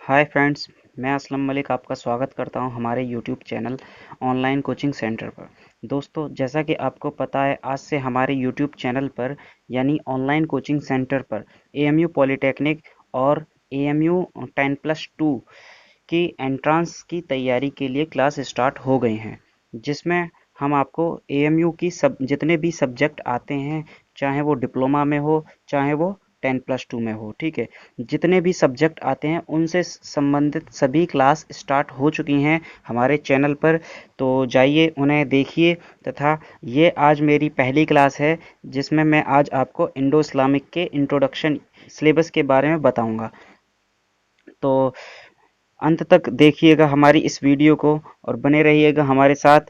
Hi friends, मैं असलम मलिक आपका स्वागत करता हूं हमारे YouTube channel online coaching centre पर। दोस्तों, जैसा कि आपको पता है, आज से हमारे यूट्यूब चैनल पर यानी ऑनलाइन कोचिंग सेंटर पर एएमयू पॉलिटेक्निक और एएमयू 10+2 की एंट्रेंस की तैयारी के लिए क्लास स्टार्ट हो गई हैं, जिसमें हम आपको एएमयू की जितने भी सब्जेक्ट आते हैं, चाहे वो डिप्लोमा में हो, चाहे वो 10+2 में हो, ठीक है, जितने भी सब्जेक्ट आते हैं उनसे संबंधित सभी क्लास स्टार्ट हो चुकी हैं हमारे चैनल पर। तो जाइए उन्हें देखिए। तथा ये आज मेरी पहली क्लास है जिसमें मैं आज आपको इंडो इस्लामिक के इंट्रोडक्शन सिलेबस के बारे में बताऊंगा। तो अंत तक देखिएगा हमारी इस वीडियो को और बने रहिएगा हमारे साथ।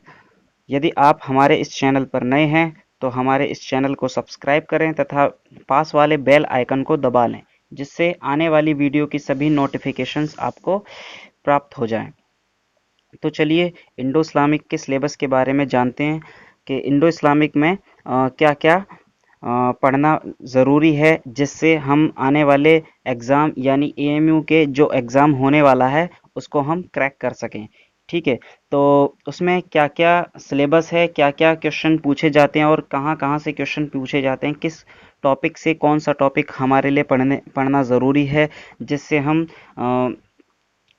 यदि आप हमारे इस चैनल पर नए हैं तो हमारे इस चैनल को सब्सक्राइब करें तथा पास वाले बेल आइकन को दबा लें, जिससे आने वाली वीडियो की सभी नोटिफिकेशंस आपको प्राप्त हो जाएं। तो चलिए इंडो इस्लामिक के सिलेबस के बारे में जानते हैं कि इंडो इस्लामिक में क्या क्या पढ़ना ज़रूरी है, जिससे हम आने वाले एग्ज़ाम यानी एएमयू के जो एग्ज़ाम होने वाला है उसको हम क्रैक कर सकें। ठीक है, तो उसमें क्या क्या सिलेबस है, क्या क्या क्वेश्चन पूछे जाते हैं और कहाँ कहाँ से क्वेश्चन पूछे जाते हैं, किस टॉपिक से कौन सा टॉपिक हमारे लिए पढ़ना ज़रूरी है, जिससे हम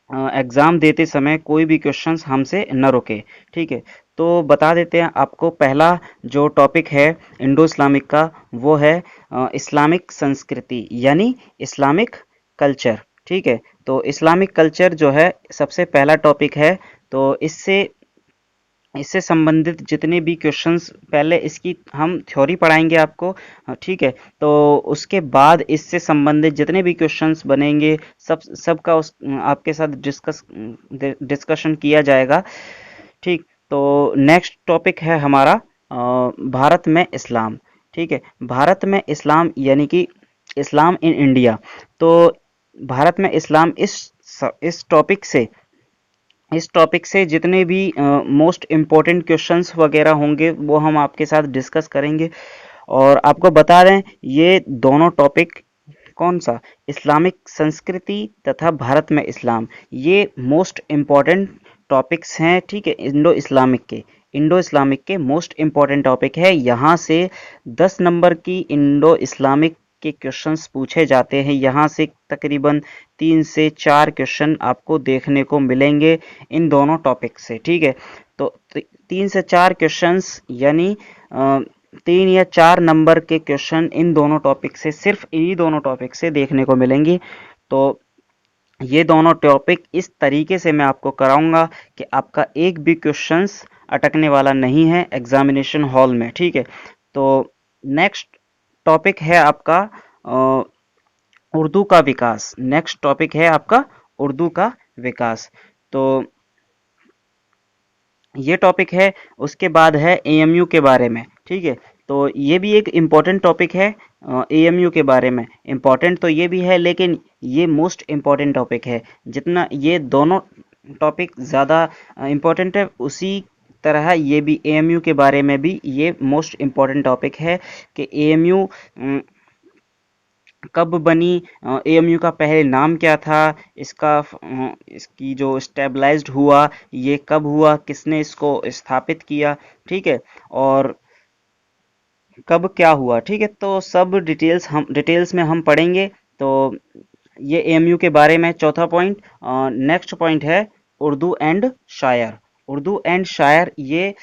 एग्ज़ाम देते समय कोई भी क्वेश्चंस हमसे न रुके। ठीक है, तो बता देते हैं आपको। पहला जो टॉपिक है इंडो इस्लामिक का, वो है इस्लामिक संस्कृति यानी इस्लामिक कल्चर। ठीक है, तो इस्लामिक कल्चर जो है सबसे पहला टॉपिक है। तो इससे इससे संबंधित जितने भी क्वेश्चंस, पहले इसकी हम थ्योरी पढ़ाएंगे आपको। ठीक है, तो उसके बाद इससे संबंधित जितने भी क्वेश्चंस बनेंगे सबका उस आपके साथ डिस्कशन किया जाएगा। ठीक, तो नेक्स्ट टॉपिक है हमारा भारत में इस्लाम। ठीक है, भारत में इस्लाम यानी कि इस्लाम इन इंडिया। तो भारत में इस्लाम इस टॉपिक से जितने भी मोस्ट इम्पोर्टेंट क्वेश्चंस वगैरह होंगे वो हम आपके साथ डिस्कस करेंगे। और आपको बता दें, ये दोनों टॉपिक कौन सा, इस्लामिक संस्कृति तथा भारत में इस्लाम, ये मोस्ट इम्पोर्टेंट टॉपिक्स हैं। ठीक है, इंडो इस्लामिक के मोस्ट इम्पोर्टेंट टॉपिक है। यहाँ से 10 नंबर की इंडो इस्लामिक के क्वेश्चंस पूछे जाते हैं। यहाँ से तकरीबन 3 से 4 क्वेश्चन आपको देखने को मिलेंगे इन दोनों टॉपिक से। ठीक है, तो 3 से 4 क्वेश्चंस यानी 3 या 4 नंबर के क्वेश्चन इन दोनों टॉपिक से, सिर्फ इन्हीं दोनों टॉपिक से देखने को मिलेंगी। तो ये दोनों टॉपिक इस तरीके से मैं आपको कराऊंगा कि आपका एक भी क्वेश्चंस अटकने वाला नहीं है एग्जामिनेशन हॉल में। ठीक है, तो नेक्स्ट टॉपिक है आपका उर्दू का विकास। नेक्स्ट टॉपिक है आपका उर्दू का विकास। तो ये टॉपिक है। उसके बाद है एएमयू के बारे में। ठीक है, तो ये भी एक इम्पॉर्टेंट टॉपिक है। एएमयू के बारे में इम्पॉर्टेंट तो ये भी है, लेकिन ये मोस्ट इम्पॉर्टेंट टॉपिक है। जितना ये दोनों टॉपिक ज़्यादा इम्पॉर्टेंट है, उसी तरह ये भी एएमयू के बारे में भी ये मोस्ट इम्पॉर्टेंट टॉपिक है कि एएमयू कब बनी, एएमयू का पहले नाम क्या था, इसकी जो स्टेबलाइज्ड हुआ ये कब हुआ, किसने इसको स्थापित किया। ठीक है, और कब क्या हुआ। ठीक है, तो सब डिटेल्स में हम पढ़ेंगे। तो ये एएमयू के बारे में चौथा पॉइंट। नेक्स्ट पॉइंट है उर्दू एंड शायर। उर्दू एंड शायर ये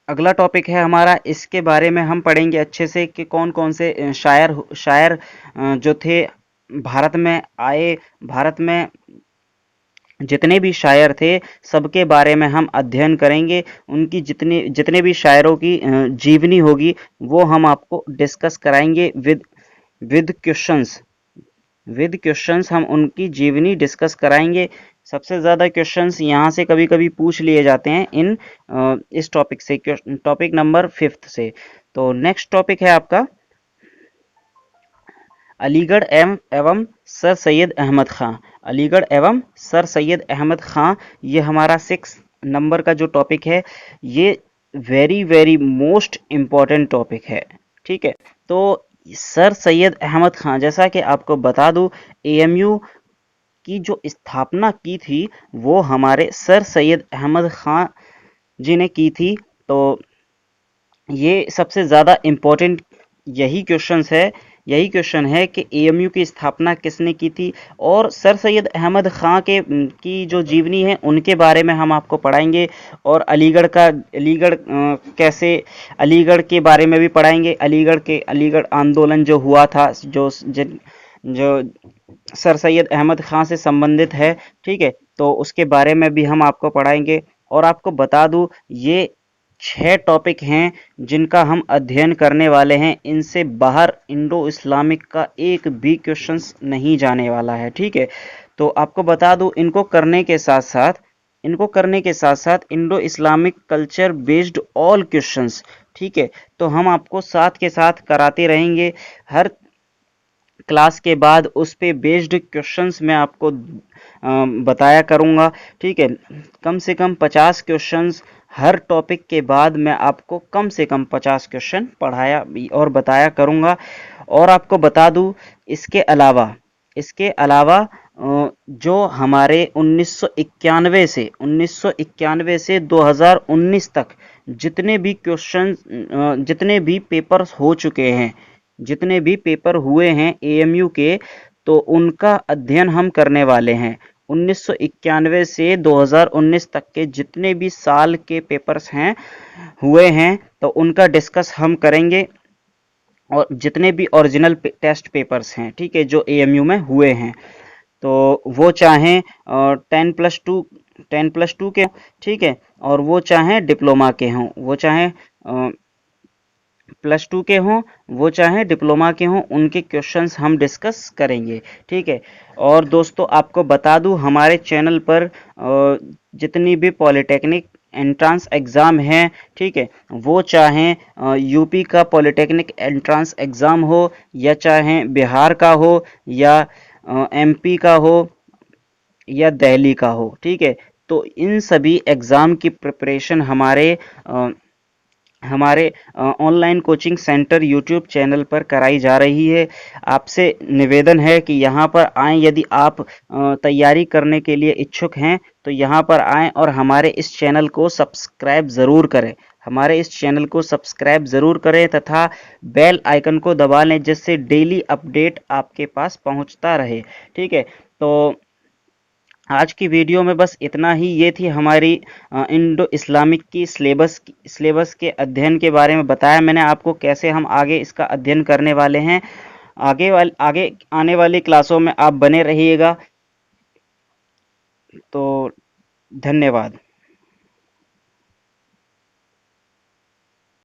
अगला टॉपिक है हमारा। इसके बारे में हम पढ़ेंगे अच्छे से कि कौन कौन से शायर जो थे भारत में आए। भारत में जितने भी शायर थे सबके बारे में हम अध्ययन करेंगे। उनकी जितने भी शायरों की जीवनी होगी वो हम आपको डिस्कस कराएंगे विद क्वेश्चंस। हम उनकी जीवनी डिस्कस कराएंगे। सबसे ज़्यादा क्वेश्चंस यहाँ से कभी कभी पूछ लिए जाते हैं इस टॉपिक से, टॉपिक नंबर 5 से। तो नेक्स्ट टॉपिक है आपका अलीगढ़ एवं सर सैयद अहमद खां। अलीगढ़ एवं सर सैयद अहमद खां, ये हमारा 6 नंबर का जो टॉपिक है, ये very very most important topic है। ठीक है, तो सर सैयद अहमद खां, जैसा कि आपको बता दूं, एएमयू की जो स्थापना की थी वो हमारे सर सैयद अहमद खां जी ने की थी। तो ये सबसे ज़्यादा इम्पोर्टेंट यही क्वेश्चंस है यही क्वेश्चन है कि एएमयू की स्थापना किसने की थी। और सर सैयद अहमद खां की जो जीवनी है उनके बारे में हम आपको पढ़ाएंगे। और कैसे अलीगढ़ के बारे में भी पढ़ाएंगे। अलीगढ़ आंदोलन जो हुआ था, जो सर सैयद अहमद खां से संबंधित है, ठीक है, तो उसके बारे में भी हम आपको पढ़ाएंगे। और आपको बता दूं, ये 6 टॉपिक हैं जिनका हम अध्ययन करने वाले हैं। इनसे बाहर इंडो इस्लामिक का एक भी क्वेश्चंस नहीं जाने वाला है, ठीक है। तो आपको बता दूं, इनको करने के साथ साथ Indo Islamic culture based all questions, ठीक है, तो हम आपको साथ के साथ कराते रहेंगे। हर क्लास के बाद उस पे बेस्ड क्वेश्चंस मैं आपको बताया करूंगा, ठीक है। कम से कम 50 क्वेश्चंस हर टॉपिक के बाद मैं आपको कम से कम 50 क्वेश्चन पढ़ाया और बताया करूंगा। और आपको बता दूं, इसके अलावा जो हमारे 1991 से 2019 तक जितने भी पेपर्स हो चुके हैं, जितने भी पेपर हुए हैं एएमयू के, तो उनका अध्ययन हम करने वाले हैं। 1991 से 2019 तक के जितने भी साल के पेपर्स हुए हैं, तो उनका डिस्कस हम करेंगे। और जितने भी ओरिजिनल टेस्ट पेपर्स हैं, ठीक है, जो एएमयू में हुए हैं, तो वो चाहें 10+2 के, ठीक है, और वो चाहें डिप्लोमा के हों, वो चाहें +2 के हों, वो चाहे डिप्लोमा के हों, उनके क्वेश्चंस हम डिस्कस करेंगे, ठीक है। और दोस्तों, आपको बता दूं, हमारे चैनल पर जितनी भी पॉलिटेक्निक एंट्रेंस एग्ज़ाम है, ठीक है, वो चाहे यूपी का पॉलिटेक्निक एंट्रेंस एग्ज़ाम हो, या चाहे बिहार का हो, या एमपी का हो, या दिल्ली का हो, ठीक है, तो इन सभी एग्ज़ाम की प्रिपरेशन हमारे online coaching centre YouTube channel पर कराई जा रही है। आपसे निवेदन है कि यहाँ पर आएं। यदि आप तैयारी करने के लिए इच्छुक हैं तो यहाँ पर आएं और हमारे इस चैनल को सब्सक्राइब ज़रूर करें तथा बेल आइकन को दबा लें, जिससे डेली अपडेट आपके पास पहुँचता रहे, ठीक है। तो आज की वीडियो में बस इतना ही। ये थी हमारी इंडो इस्लामिक की सिलेबस के अध्ययन के बारे में बताया मैंने आपको, कैसे हम आगे इसका अध्ययन करने वाले हैं। आगे आने वाली क्लासों में आप बने रहिएगा। तो धन्यवाद।